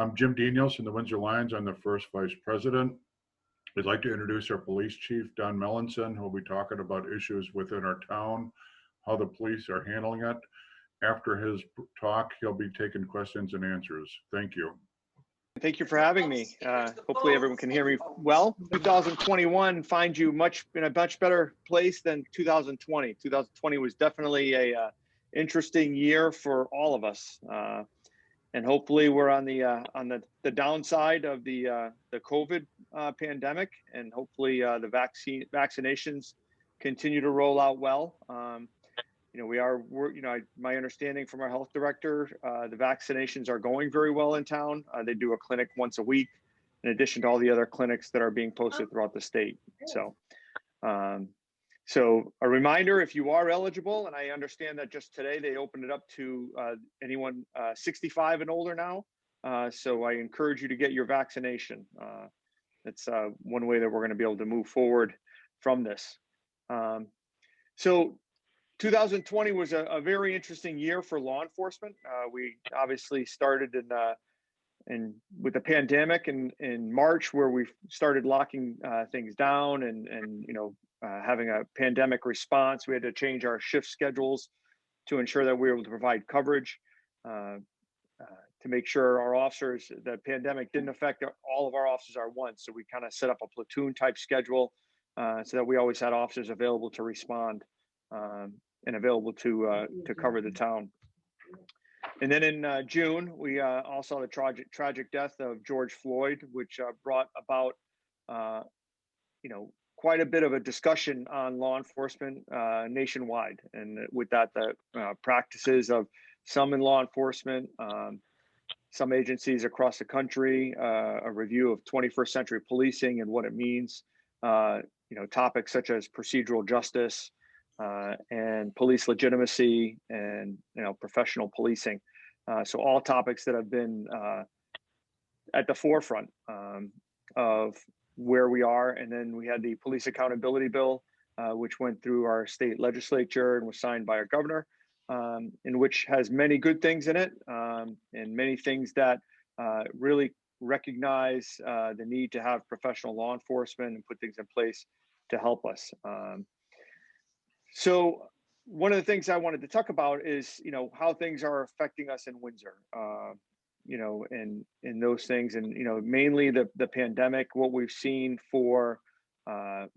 I'm Jim Daniels from the Windsor Lions. I'm the first vice president. I'd like to introduce our police chief, Don Melanson, who will be talking about issues within our town, how the police are handling it. After his talk, he'll be taking questions and answers. Thank you. Thank you for having me. Hopefully everyone can hear me well. 2021 finds you in a much better place than 2020. 2020 was definitely a interesting year for all of us, and hopefully we're on the downside of the COVID pandemic, and hopefully the vaccinations continue to roll out well. My understanding from our health director, the vaccinations are going very well in town. They do a clinic once a week, in addition to all the other clinics that are being posted throughout the state. So a reminder, if you are eligible, and I understand that just today they opened it up to anyone 65 and older now. So I encourage you to get your vaccination. That's one way that we're going to be able to move forward from this. So 2020 was a very interesting year for law enforcement. We obviously started with the pandemic in March, where we started locking things down and having a pandemic response. We had to change our shift schedules to ensure that we were able to provide coverage, to make sure our officers, the pandemic didn't affect all of our officers at once. So we kind of set up a platoon type schedule so that we always had officers available to respond. And available to cover the town. And then in June, we all saw the tragic death of George Floyd, which brought about quite a bit of a discussion on law enforcement nationwide. And with that, the practices of some in law enforcement, some agencies across the country, a review of 21st century policing and what it means, topics such as procedural justice, and police legitimacy, and professional policing. So all topics that have been at the forefront of where we are. And then we had the police accountability bill, which went through our state legislature and was signed by our governor, in which has many good things in it, and many things that really recognize the need to have professional law enforcement and put things in place to help us. So one of the things I wanted to talk about is, how things are affecting us in Windsor, and those things, and, mainly the pandemic, what we've seen for, how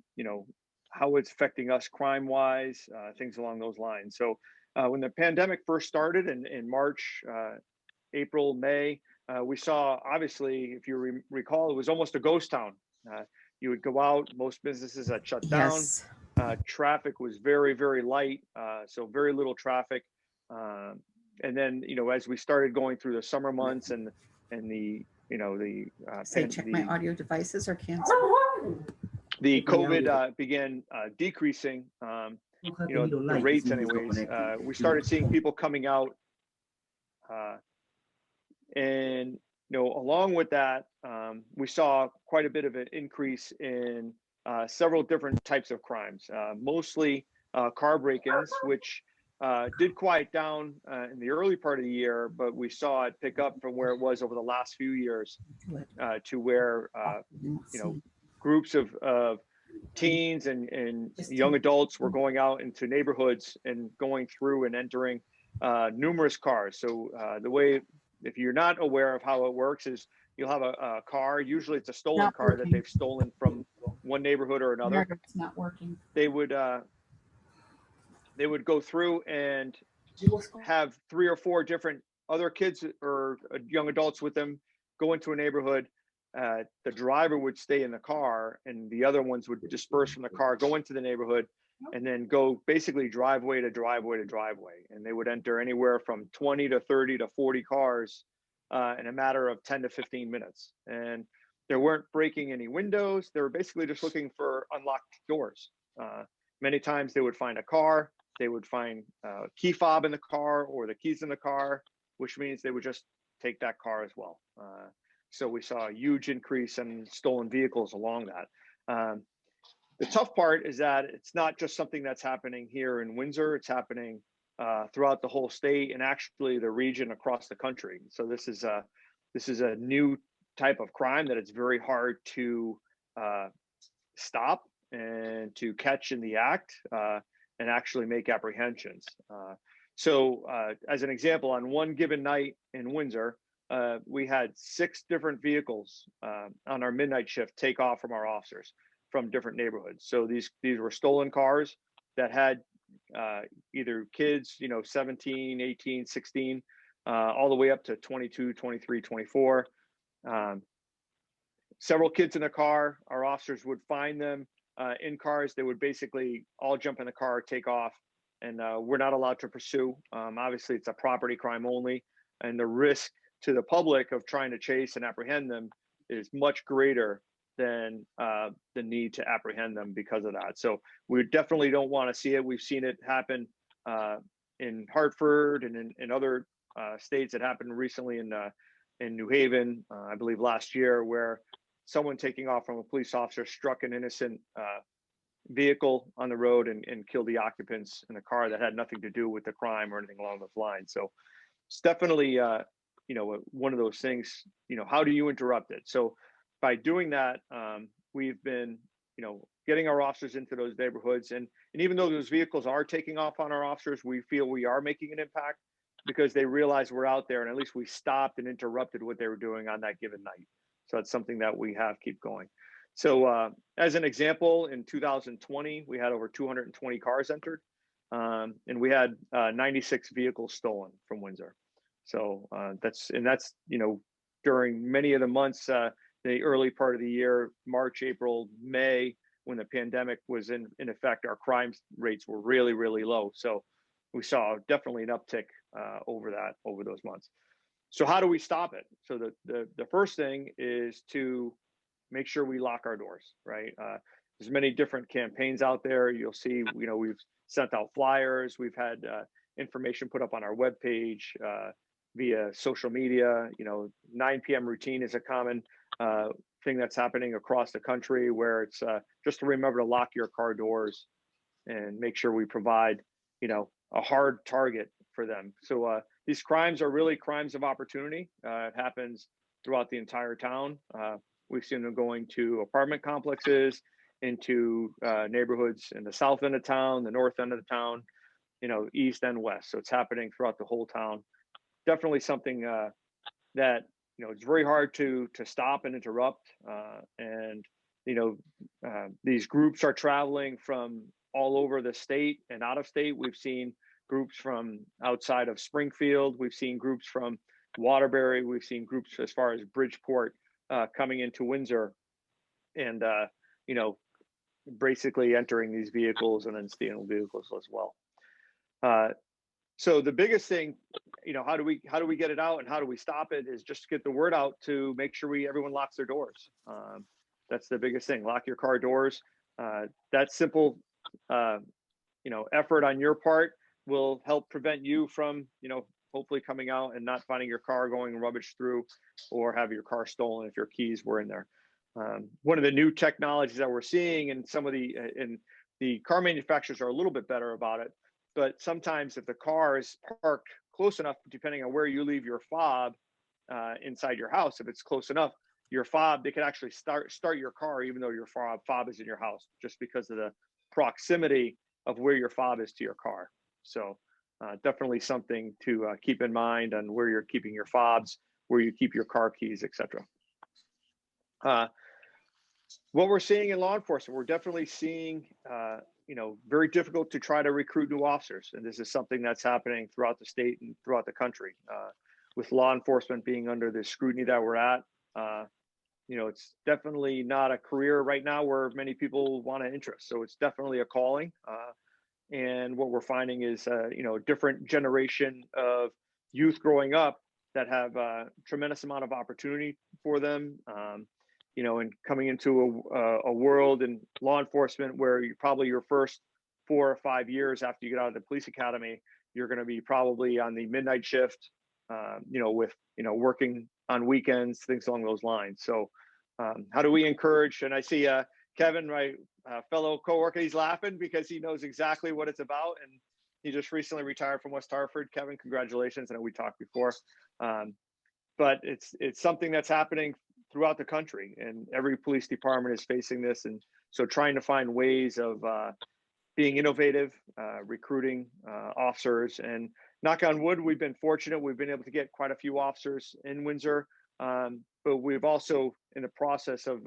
it's affecting us crime wise, things along those lines. So when the pandemic first started in March, April, May, we saw, obviously, if you recall, it was almost a ghost town. You would go out, most businesses had shut down. Yes. Traffic was very, very light, so very little traffic. And then, as we started going through the summer months and Check my audio devices are canceled. The COVID began decreasing, the rates anyways. We started seeing people coming out, and along with that, we saw quite a bit of an increase in several different types of crimes, mostly car break-ins, which did quiet down in the early part of the year, but we saw it pick up from where it was over the last few years, to where groups of teens and young adults were going out into neighborhoods and going through and entering numerous cars. So the way, if you're not aware of how it works, is you'll have a car, usually it's a stolen car that they've stolen from one neighborhood or another. It's not working. They would go through and have 3 or 4 different other kids or young adults with them go into a neighborhood. The driver would stay in the car, and the other ones would disperse from the car, go into the neighborhood, and then go basically driveway to driveway to driveway. And they would enter anywhere from 20 to 30 to 40 cars in a matter of 10 to 15 minutes. And they weren't breaking any windows. They were basically just looking for unlocked doors. Many times they would find a car, they would find a key fob in the car or the keys in the car, which means they would just take that car as well. So we saw a huge increase in stolen vehicles along that. The tough part is that it's not just something that's happening here in Windsor, it's happening throughout the whole state and actually the region across the country. So this is this is a new type of crime that it's very hard to stop and to catch in the act and actually make apprehensions. So as an example, on one given night in Windsor, we had 6 different vehicles on our midnight shift take off from our officers from different neighborhoods. So these were stolen cars that had either kids, 17, 18, 16, all the way up to 22, 23, 24. Several kids in the car. Our officers would find them in cars. They would basically all jump in the car, take off, and we're not allowed to pursue. Obviously, it's a property crime only, and the risk to the public of trying to chase and apprehend them is much greater than the need to apprehend them because of that. So we definitely don't want to see it. We've seen it happen in Hartford and in other states. It happened recently in New Haven, I believe last year, where someone taking off from a police officer struck an innocent vehicle on the road and killed the occupants in a car that had nothing to do with the crime or anything along those lines. So it's definitely one of those things. How do you interrupt it? So by doing that, we've been getting our officers into those neighborhoods, and even though those vehicles are taking off on our officers, we feel we are making an impact because they realize we're out there, and at least we stopped and interrupted what they were doing on that given night. So it's something that we have keep going. So as an example, in 2020, we had over 220 cars entered, and we had 96 vehicles stolen from Windsor. So that's during many of the months, the early part of the year, March, April, May, when the pandemic was in effect, our crime rates were really, really low. So we saw definitely an uptick over those months. So how do we stop it? So the first thing is to make sure we lock our doors, right? There's many different campaigns out there. You'll see, we've sent out flyers. We've had information put up on our webpage via social media. 9 p.m. routine is a common thing that's happening across the country, where it's just to remember to lock your car doors and make sure we provide, a hard target for them. So these crimes are really crimes of opportunity. It happens throughout the entire town. We've seen them going to apartment complexes, into neighborhoods in the south end of town, the north end of the town, east and west. So it's happening throughout the whole town. Definitely something that it's very hard to stop and interrupt. And these groups are traveling from all over the state and out of state. We've seen groups from outside of Springfield. We've seen groups from Waterbury. We've seen groups as far as Bridgeport coming into Windsor, and basically entering these vehicles and then stealing vehicles as well. So the biggest thing, how do we get it out and how do we stop it, is just get the word out to make sure everyone locks their doors. That's the biggest thing. Lock your car doors. That simple, effort on your part will help prevent you from, hopefully coming out and not finding your car, going rubbish through, or have your car stolen if your keys were in there. One of the new technologies that we're seeing, and some of the car manufacturers are a little bit better about it, but sometimes if the car is parked close enough, depending on where you leave your fob inside your house, if it's close enough, your fob, they can actually start your car even though your fob is in your house, just because of the proximity of where your fob is to your car. So definitely something to keep in mind on where you're keeping your fobs, where you keep your car keys, etc. What we're seeing in law enforcement, we're definitely seeing, very difficult to try to recruit new officers. And this is something that's happening throughout the state and throughout the country, with law enforcement being under the scrutiny that we're at. It's definitely not a career right now where many people want to interest. So it's definitely a calling. And what we're finding is, a different generation of youth growing up that have a tremendous amount of opportunity for them. And coming into a world in law enforcement where you probably your first 4 or 5 years after you get out of the police academy, you're going to be probably on the midnight shift, with, working on weekends, things along those lines. So how do we encourage? And I see Kevin, my fellow coworker, he's laughing because he knows exactly what it's about. And he just recently retired from West Hartford. Kevin, congratulations. I know we talked before. but it's something that's happening throughout the country, and every police department is facing this. And so trying to find ways of being innovative, recruiting officers, and knock on wood, we've been fortunate. We've been able to get quite a few officers in Windsor, but we've also in the process of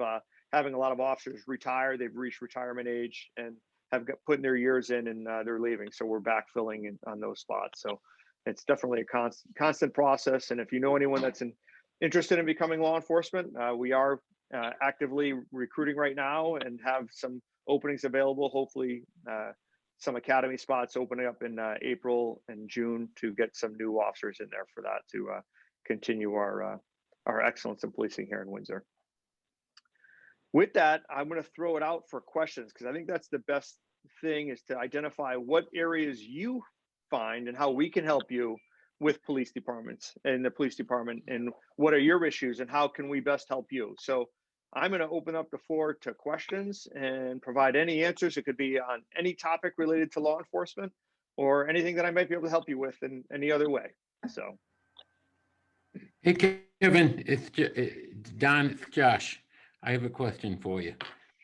having a lot of officers retire. They've reached retirement age and have putting their years in, and they're leaving. So we're backfilling on those spots. So it's definitely a constant process. And if you know anyone that's interested in becoming law enforcement, we are actively recruiting right now and have some openings available. Hopefully some academy spots opening up in April and June to get some new officers in there for that, to continue our excellence in policing here in Windsor. With that, I'm going to throw it out for questions, because I think that's the best thing, is to identify what areas you find and how we can help you with police departments and the police department, and what are your issues and how can we best help you. So I'm going to open up the floor to questions and provide any answers. It could be on any topic related to law enforcement or anything that I might be able to help you with in any other way. So. Hey, Kevin, it's Don, it's Josh. I have a question for you.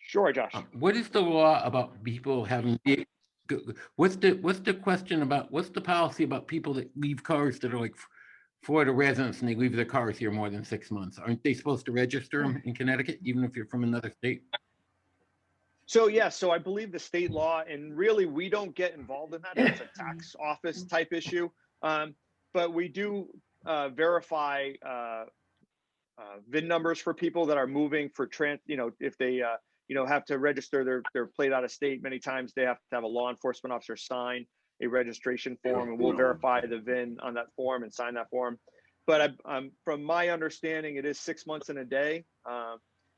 Sure, Josh. What is the law about people having, what's the question about, what's the policy about people that leave cars that are like Florida residents and they leave their cars here more than 6 months? Aren't they supposed to register them in Connecticut, even if you're from another state? So yeah, so I believe the state law, and really we don't get involved in that. It's a tax office type issue. But we do verify VIN numbers for people that are moving for if they have to register their plate out of state. Many times they have to have a law enforcement officer sign a registration form, and we'll verify the VIN on that form and sign that form. But from my understanding, it is 6 months and a day,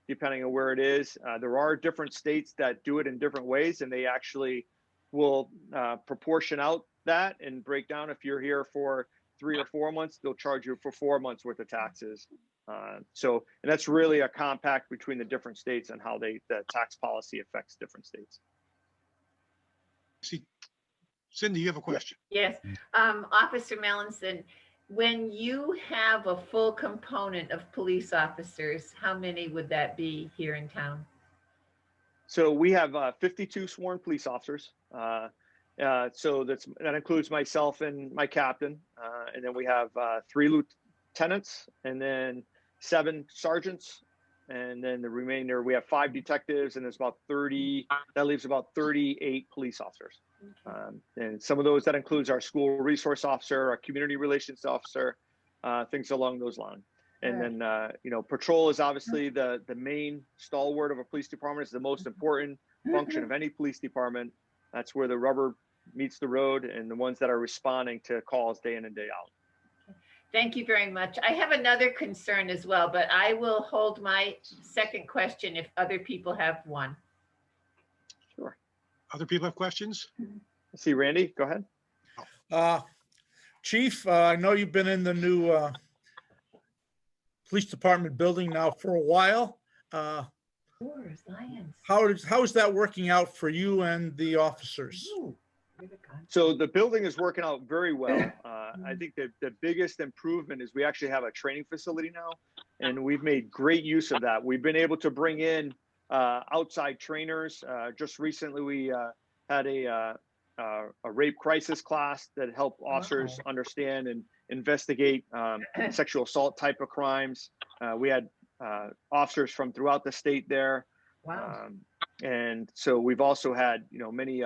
depending on where it is. There are different states that do it in different ways, and they actually will proportion out that and break down. If you're here for 3 or 4 months, they'll charge you for 4 months worth of taxes. And that's really a compact between the different states and how the tax policy affects different states. See, Cindy, you have a question. Yes, Officer Melanson, when you have a full complement of police officers, how many would that be here in town? So we have 52 sworn police officers. So that includes myself and my captain. And then we have 3 lieutenants, and then 7 sergeants. And then the remainder, we have 5 detectives, and there's about 30, that leaves about 38 police officers. And some of those, that includes our school resource officer, our community relations officer, things along those lines. And then, patrol is obviously the main stalwart of a police department. It's the most important function of any police department. That's where the rubber meets the road, and the ones that are responding to calls day in and day out. Thank you very much. I have another concern as well, but I will hold my second question if other people have one. Sure. Other people have questions? Let's see, Randy, go ahead. Chief, I know you've been in the new police department building now for a while. Lions. How is that working out for you and the officers? Ooh. So the building is working out very well. I think that the biggest improvement is we actually have a training facility now, and we've made great use of that. We've been able to bring in outside trainers. Just recently, we had a rape crisis class that helped officers understand and investigate sexual assault type of crimes. We had officers from throughout the state there. Wow. And so we've also had, many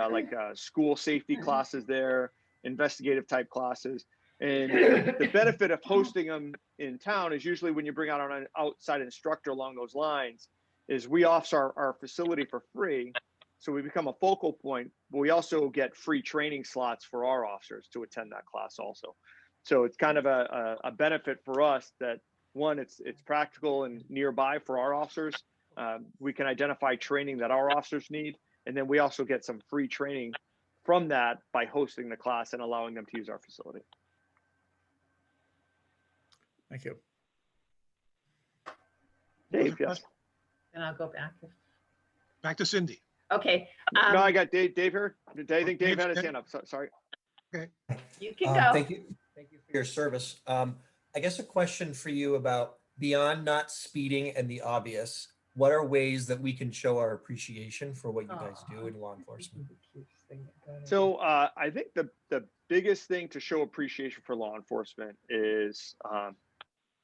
school safety classes there, investigative type classes. And the benefit of hosting them in town is usually when you bring out an outside instructor along those lines, is we offer our facility for free. So we become a focal point, but we also get free training slots for our officers to attend that class also. So it's kind of a benefit for us that, one, it's practical and nearby for our officers. We can identify training that our officers need, and then we also get some free training from that by hosting the class and allowing them to use our facility. Thank you. Dave, yes. And I'll go back. Back to Cindy. Okay. No, I got Dave here. I think Dave had his hand up. Sorry. Okay. You can go. Thank you for your service. I guess a question for you about beyond not speeding and the obvious, what are ways that we can show our appreciation for what you guys do in law enforcement? So I think the biggest thing to show appreciation for law enforcement is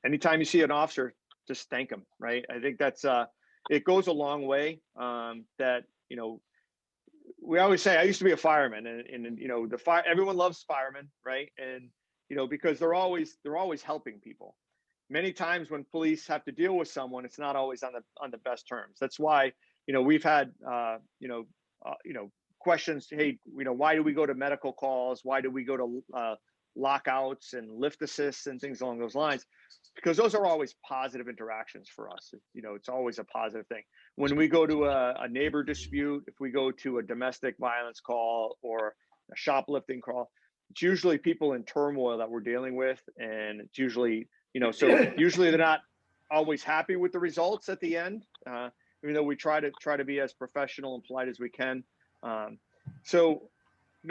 anytime you see an officer, just thank them, right? I think that's it goes a long way. That we always say I used to be a fireman, and the fire everyone loves firemen, right? And because they're always helping people. Many times when police have to deal with someone, it's not always on the best terms. That's why we've had questions. Hey, why do we go to medical calls? Why do we go to lockouts and lift assists and things along those lines? Because those are always positive interactions for us. It's always a positive thing. When we go to a neighbor dispute, if we go to a domestic violence call or a shoplifting call, it's usually people in turmoil that we're dealing with, and it's usually so usually they're not always happy with the results at the end, even though we try to be as professional and polite as we can. So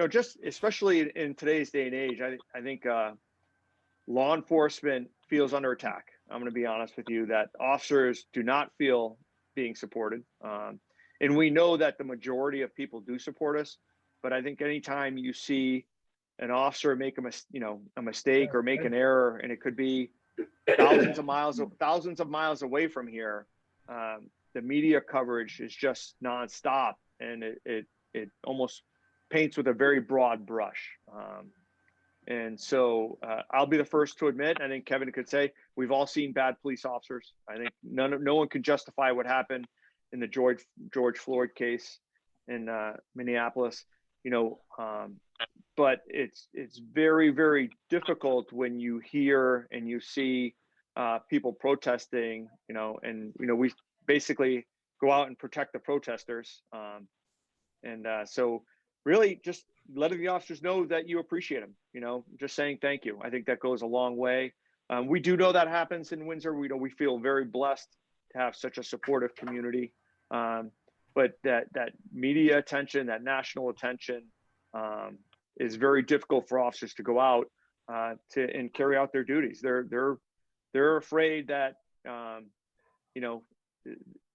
just especially in today's day and age, I think law enforcement feels under attack. I'm going to be honest with you that officers do not feel being supported, and we know that the majority of people do support us. But I think anytime you see an officer make a mistake or make an error, and it could be thousands of miles away from here, the media coverage is just nonstop, and it almost paints with a very broad brush. And so I'll be the first to admit, I think Kevin could say, we've all seen bad police officers. I think no one can justify what happened in the George Floyd case in Minneapolis, but it's very, very difficult when you hear and you see people protesting, and we basically go out and protect the protesters. So really just letting the officers know that you appreciate them, just saying thank you. I think that goes a long way. We do know that happens in Windsor. We feel very blessed to have such a supportive community. But that media attention, that national attention, is very difficult for officers to go out and carry out their duties. They're afraid that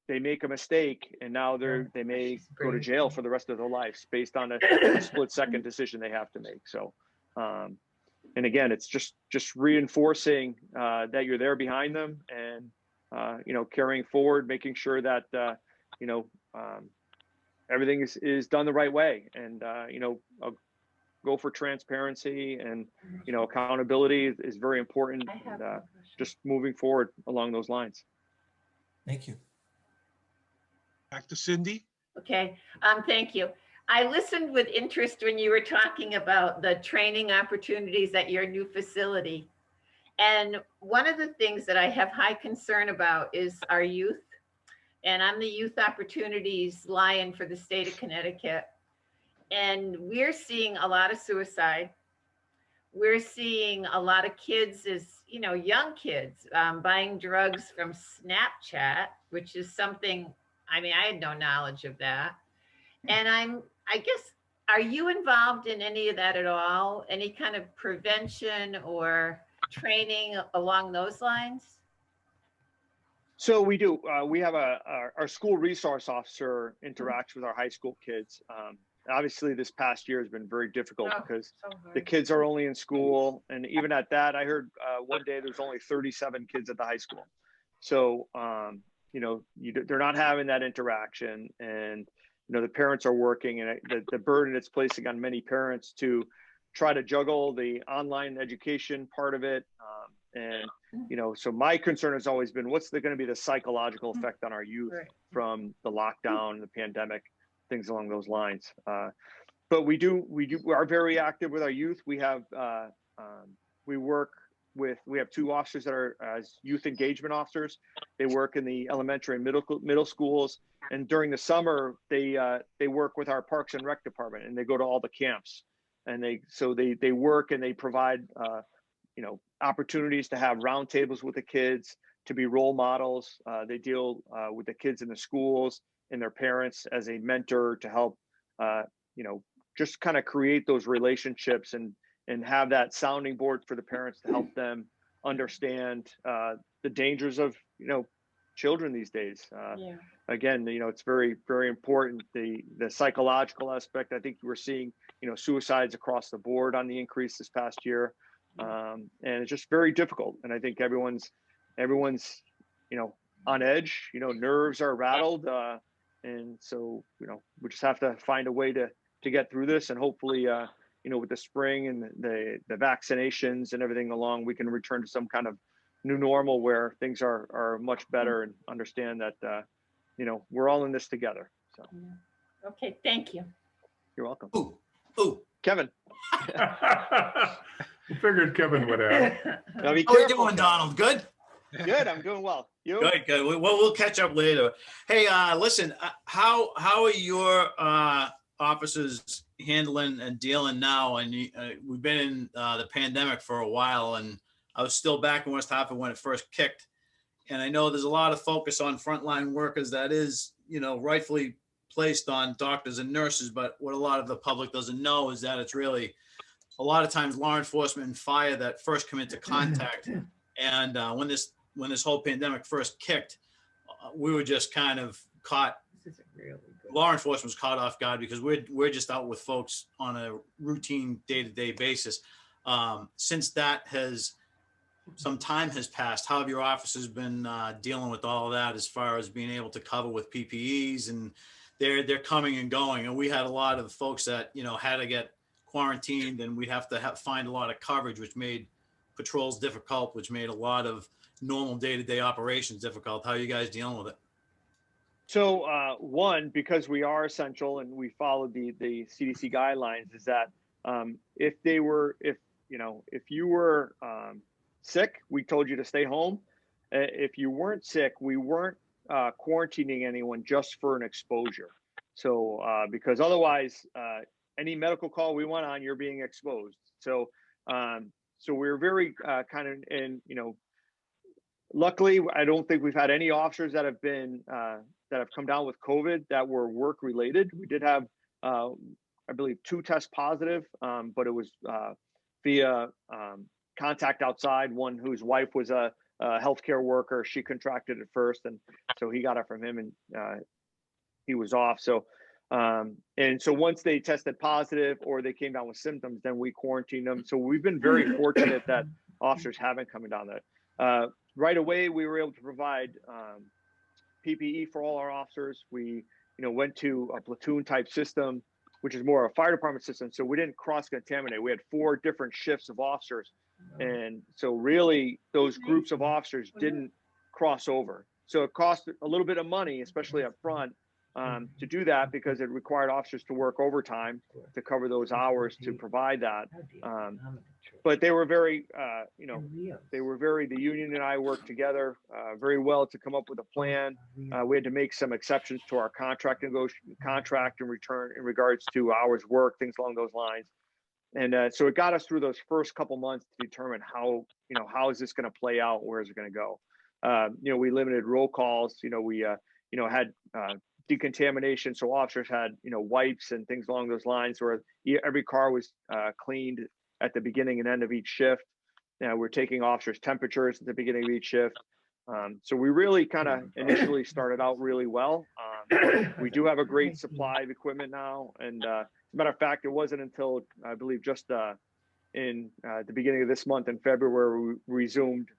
they make a mistake, and now they may go to jail for the rest of their lives based on a split-second decision they have to make. So, and again, it's just reinforcing that you're there behind them, and carrying forward, making sure that everything is done the right way, and go for transparency, and accountability is very important, and just moving forward along those lines. Thank you. Back to Cindy. Okay, thank you. I listened with interest when you were talking about the training opportunities at your new facility. And one of the things that I have high concern about is our youth. And I'm the Youth Opportunities Lion for the state of Connecticut. And we're seeing a lot of suicide. We're seeing a lot of kids young kids buying drugs from Snapchat, which is something, I had no knowledge of that. And I guess, are you involved in any of that at all? Any kind of prevention or training along those lines? So we do. We have our school resource officer interacts with our high school kids. Obviously, this past year has been very difficult because the kids are only in school. And even at that, I heard one day there's only 37 kids at the high school. So, they're not having that interaction, and, the parents are working, and the burden it's placing on many parents to try to juggle the online education part of it. So my concern has always been, what's going to be the psychological effect on our youth from the lockdown, the pandemic, things along those lines. But we are very active with our youth. We have, we have two officers that are as youth engagement officers. They work in the elementary and middle schools. And during the summer, they work with our Parks and Rec department, and they go to all the camps. And they work, and they provide, opportunities to have roundtables with the kids, to be role models. They deal with the kids in the schools and their parents as a mentor to help, just kind of create those relationships and have that sounding board for the parents to help them understand the dangers of, children these days. Yeah. Again, it's very, very important. The psychological aspect, I think we're seeing, suicides across the board on the increase this past year. And it's just very difficult. And I think everyone's, on edge, nerves are rattled. And so, we just have to find a way to get through this, and hopefully, with the spring and the vaccinations and everything along, we can return to some kind of new normal where things are much better, and understand that, we're all in this together. So Yeah. Okay, thank you. you're welcome. Ooh, Kevin. Figured Kevin would ask. Now be How are you careful, doing, Kevin. Donald? Good? Good, I'm doing well. You? Good, good. We'll catch up later. Hey, listen, how are your officers handling and dealing now? And we've been in the pandemic for a while, and I was still back in West Hartford when it first kicked. And I know there's a lot of focus on frontline workers that is, rightfully placed on doctors and nurses. But what a lot of the public doesn't know is that it's really a lot of times law enforcement and fire that first come into contact. And when this whole pandemic first kicked, we were just kind of caught. This is really good. Law enforcement was caught off guard because we're just out with folks on a routine day-to-day basis. Since some time has passed, how have your officers been dealing with all of that as far as being able to cover with PPEs? And they're coming and going. And we had a lot of folks that had to get quarantined, and we'd have to find a lot of coverage, which made patrols difficult, which made a lot of normal day-to-day operations difficult. How are you guys dealing with it? So one, because we are essential and we followed the CDC guidelines, is that if you were sick, we told you to stay home. If you weren't sick, we weren't quarantining anyone just for an exposure. So because otherwise, any medical call we went on, you're being exposed. So so we're very kind of luckily, I don't think we've had any officers that have been that have come down with COVID that were work related. We did have, I believe, 2 tests positive, but it was via contact outside. One whose wife was a healthcare worker, she contracted it first, and so he got it from him, and he was off. So and so once they tested positive or they came down with symptoms, then we quarantined them. So we've been very fortunate that officers haven't come down that. Right away, we were able to provide PPE for all our officers. We, went to a platoon type system, which is more a fire department system. So we didn't cross contaminate. We had 4 different shifts of officers. And so really those groups of officers didn't cross over. So it cost a little bit of money, especially up front, to do that, because it required officers to work overtime to cover those hours to provide that. But they were very, the union and I worked together very well to come up with a plan. We had to make some exceptions to our contract in return in regards to hours worked, things along those lines. And so it got us through those first couple months to determine how is this going to play out? Where is it going to go? We limited roll calls. We had decontamination. So officers had, wipes and things along those lines, where every car was cleaned at the beginning and end of each shift. We're taking officers' temperatures at the beginning of each shift. So we really kind of initially started out really well. We do have a great supply of equipment now. And as a matter of fact, it wasn't until I believe just in the beginning of this month in February, we resumed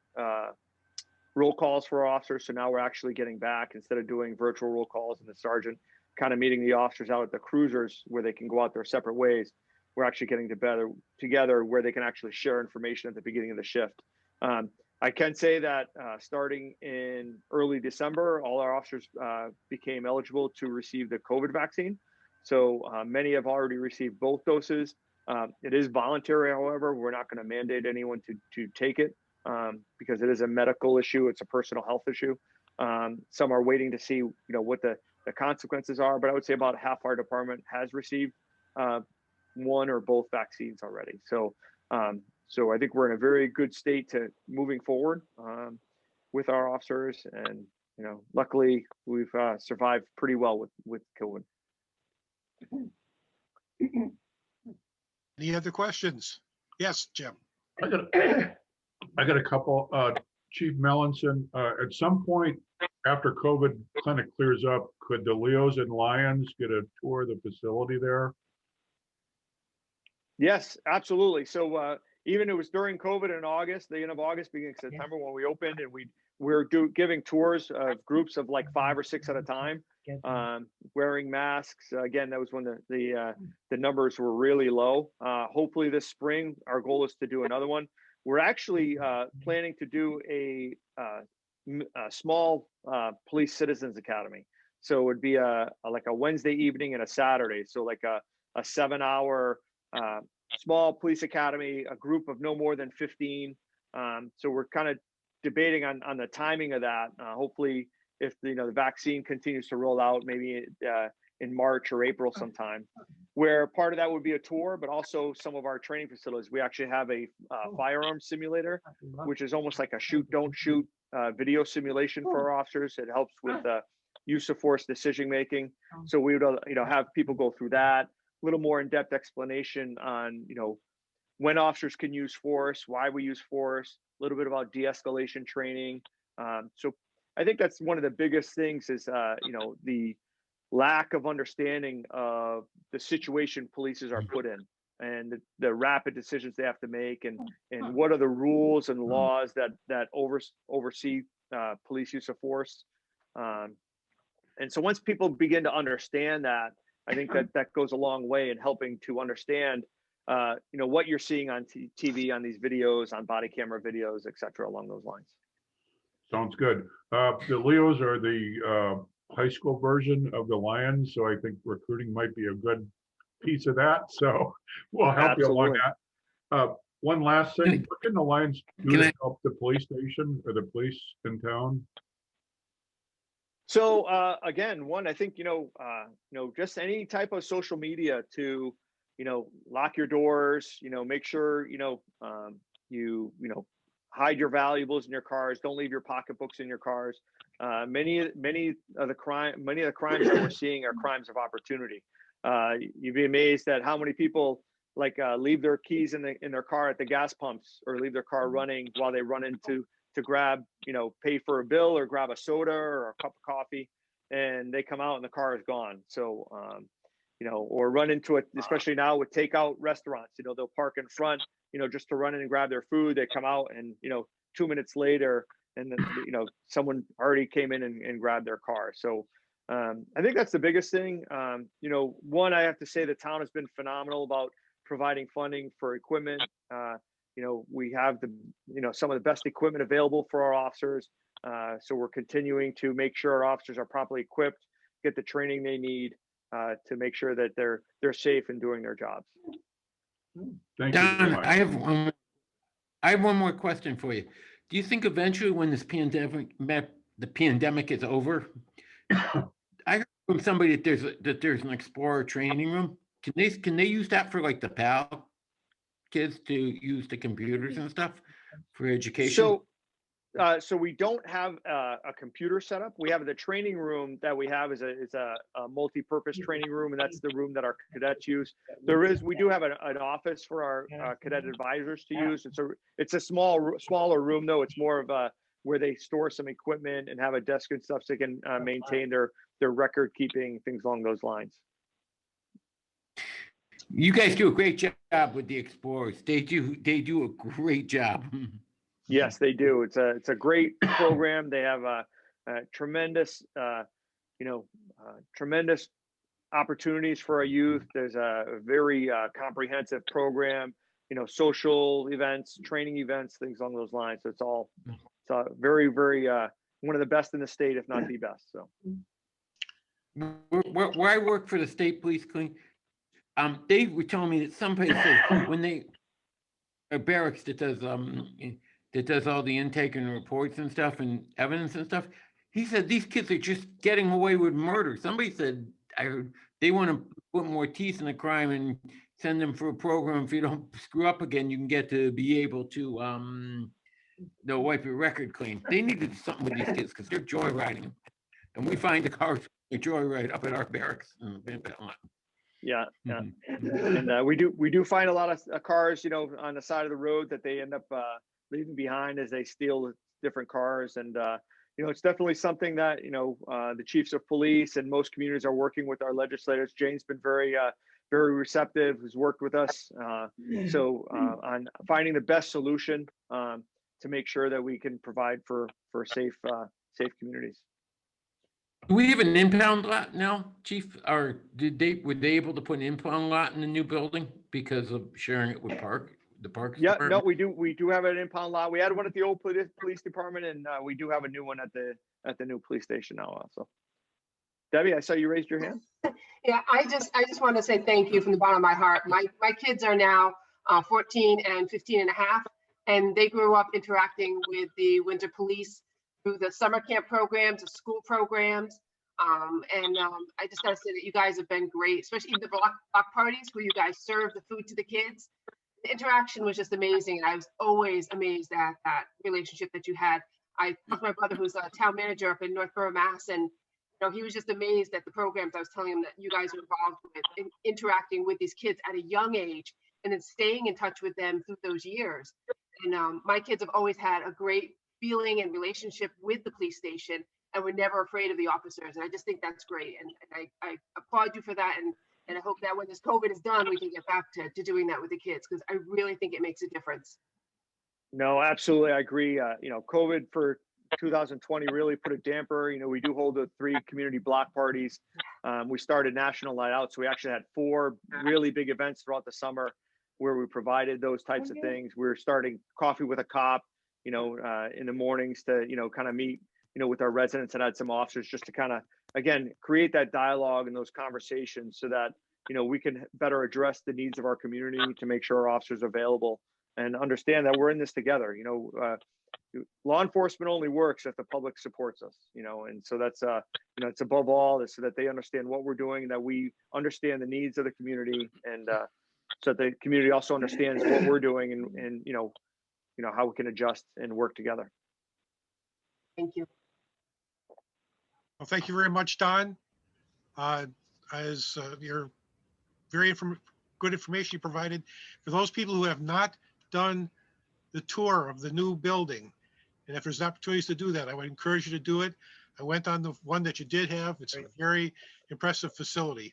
roll calls for our officers. So now we're actually getting back, instead of doing virtual roll calls and the sergeant kind of meeting the officers out at the cruisers where they can go out their separate ways. We're actually getting together where they can actually share information at the beginning of the shift. I can say that starting in early December, all our officers became eligible to receive the COVID vaccine. So many have already received both doses. It is voluntary, however. We're not going to mandate anyone to take it because it is a medical issue. It's a personal health issue. Some are waiting to see, what the consequences are. But I would say about half our department has received one or both vaccines already. So so I think we're in a very good state to moving forward with our officers, and luckily we've survived pretty well with COVID. Any other questions? Yes, Jim. I got I got a couple, Chief Melanson, at some point after COVID kind of clears up, could the Leos and Lions get a tour of the facility there? Yes, absolutely. So even it was during COVID in August, the end of August, beginning of September, when we opened, and we're giving tours of groups of like 5 or 6 at a time, wearing masks. Again, that was when the numbers were really low. Hopefully this spring, our goal is to do another one. We're actually planning to do a small police citizens academy. So it would be like a Wednesday evening and a Saturday. So like a 7-hour small police academy, a group of no more than 15. So we're kind of debating on the timing of that. Hopefully, if the vaccine continues to roll out, maybe in March or April sometime, where part of that would be a tour, but also some of our training facilities. We actually have a firearm simulator, which is almost like a shoot, don't shoot video simulation for our officers. It helps with use of force decision making. So we would have people go through that. A little more in-depth explanation on when officers can use force, why we use force, a little bit about de-escalation training. So I think that's one of the biggest things is the lack of understanding of the situation polices are put in, and the rapid decisions they have to make, and what are the rules and laws that oversee police use of force. And so once people begin to understand that, I think that goes a long way in helping to understand, what you're seeing on TV, on these videos, on body camera videos, et cetera, along those lines. Sounds good. The Leos are the high school version of the Lions, so I think recruiting might be a good piece of that. So we'll help you along that. One last thing, what can the Lions do to help the police station or the police in town? So again, I think just any type of social media to lock your doors, make sure you hide your valuables in your cars, don't leave your pocketbooks in your cars. Many of the crimes that we're seeing are crimes of opportunity. You'd be amazed at how many people leave their keys in their car at the gas pumps, or leave their car running while they run into to grab, pay for a bill or grab a soda or a cup of coffee, and they come out and the car is gone. So, or run into it, especially now with takeout restaurants, they'll park in front, just to run in and grab their food. They come out and, 2 minutes later, and then, someone already came in and grabbed their car. So I think that's the biggest thing. One, I have to say the town has been phenomenal about providing funding for equipment. We have some of the best equipment available for our officers. So we're continuing to make sure our officers are properly equipped, get the training they need to make sure that they're safe in doing their jobs. Thank you very Don, much. I have one more question for you. Do you think eventually, when this the pandemic is over, I heard from somebody that there's an Explorer training room. Can they use that for like the PAL kids to use the computers and stuff for education? So we don't have a computer setup. We have the training room that we have is a multi-purpose training room, and that's the room that our cadets use. We do have an office for our cadet advisors to use. It's a smaller room though. It's more of where they store some equipment and have a desk and stuff, so they can maintain their record keeping, things along those lines. You guys do a great job with the Explorers. They do a great job. Yes, they do. It's a great program. They have a tremendous, tremendous opportunities for our youth. There's a very comprehensive program, social events, training events, things along those lines. So it's very, very one of the best in the state, if not the best. So where I work for the state police clean, they were telling me that some places when they a barracks that does all the intake and reports and stuff and evidence and stuff. He said these kids are just getting away with murder. Somebody said, I heard they want to put more teeth in the crime and send them for a program. If you don't screw up again, you can get to be able to they'll wipe your record clean. They need to do something with these kids because they're joyriding, and we find the cars joyride up at our barracks. Yeah. And we do find a lot of cars, on the side of the road that they end up leaving behind as they steal different cars. And, it's definitely something that, the chiefs of police and most communities are working with our legislators. Jane's been very, very receptive, who's worked with us. On finding the best solution to make sure that we can provide for safe communities. Do we have an impound lot now, Chief? Or were they able to put an impound lot in the new building because of sharing it with the parks Yeah, no, department? we do have an impound lot. We had one at the old police department, and we do have a new one at the new police station now also. Debbie, I saw you raised your hand. Yeah, I just want to say thank you from the bottom of my heart. My kids are now 14 and 15 and a half, and they grew up interacting with the Windsor Police through the summer camp programs, the school programs. I just gotta say that you guys have been great, especially the block parties where you guys serve the food to the kids. The interaction was just amazing, and I was always amazed at that relationship that you had. I talked to my brother, who's a town manager up in Northborough, Mass, and he was just amazed at the programs I was telling him that you guys are involved with, in interacting with these kids at a young age, and then staying in touch with them through those years. And my kids have always had a great feeling and relationship with the police station, and we're never afraid of the officers. And I just think that's great, and I applaud you for that. And I hope that when this COVID is done, we can get back to doing that with the kids, because I really think it makes a difference. No, absolutely. I agree. COVID for 2020 really put a damper. We do hold the 3 community block parties. We started National Night Out. So we actually had 4 really big events throughout the summer where we provided those types of things. We're starting Coffee with a Cop, in the mornings to, kind of meet, with our residents and had some officers just to kind of, again, create that dialogue and those conversations so that, we can better address the needs of our community to make sure our officers are available and understand that we're in this together. Law enforcement only works if the public supports us, and so that's, it's above all is so that they understand what we're doing, that we understand the needs of the community, and so that the community also understands what we're doing and how we can adjust and work together. Thank you. Well, thank you very much, Don. As your very good information you provided. For those people who have not done the tour of the new building, and if there's opportunities to do that, I would encourage you to do it. I went on the one that you did have. It's a very impressive facility.